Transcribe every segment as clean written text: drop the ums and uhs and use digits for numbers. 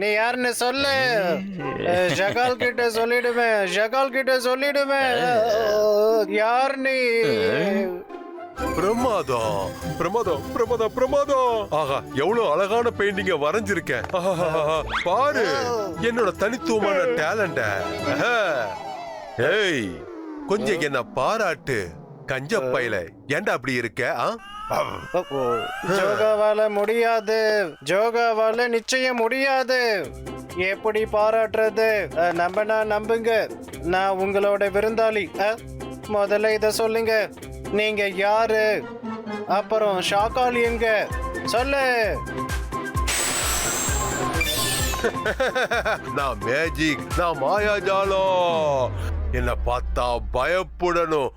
நீ யாருன்னு சொல்லு. ஷகால் கிட்ட சொல்லிடுவேன், ஷகால் கிட்ட சொல்லிடுவேன். யார் நீ? பிரமாதம் பிரமாதம் பிரமாதம் பிரமாதம். ஆஹா, எவ்வளவு அழகான பெயிண்டிங்க வரைஞ்சிருக்கேன். பாரு என்னோட தனித்துவமான டேலண்ட. ஏய், கொஞ்சம் என்ன பாராட்டு. கஞ்ச பையில ஏன்டா அப்படி இருக்க? ஜோகாவால முடியாது, ஜோகாவால நிச்சயம் முடியாது. எப்படி பாராட்டுறது? நம்புங்க, நான் உங்களோட விருந்தாளி. முதல்ல இத சொல்லுங்க, நீங்க யாரு? அப்புறம் ஷாக்கால் எங்க? சொல்லு. நான் மேஜிக், நான் மாயாஜாலம். என்ன பார்த்தா பயப்படணும்.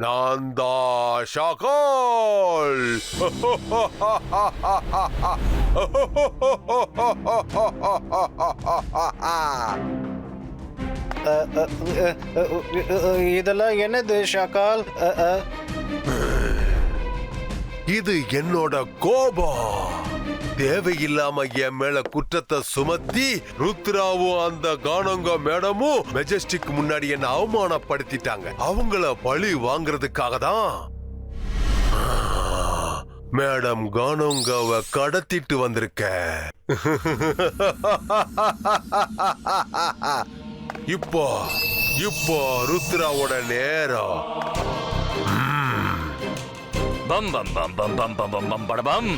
நான் தான் ஷாக்கால். இதெல்லாம் என்னது ஷாக்கால்? இது என்னோட கோபம். தேவையில்லாம என் மேல குற்றத்தை சுமத்தி ருத்ராவும் அந்த கானங்க மேடமும் மெஜஸ்டிக் முன்னாடி என்ன அவமானப்படுத்திட்டாங்க. அவங்கள பழி வாங்குறதுக்காக தான் மேடம் கானோங்காவை கடத்திட்டு வந்திருக்க. இப்போ இப்போ ருத்ராவோட நேரம். பம் பம் பம் பம் பம் பம் பம் பம் படபம்.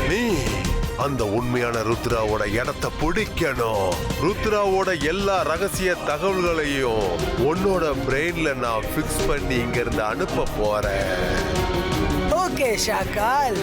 நீ அந்த உண்மையான ருத்ராவோட இடத்தை பிடிக்கணும். ருத்ராவோட எல்லா ரகசிய தகவல்களையும் உன்னோட பிரெயின்ல நான் பிக்ஸ் பண்ணி இங்க இருந்து அனுப்ப போறேன். ஓகே ஷாக்கால்.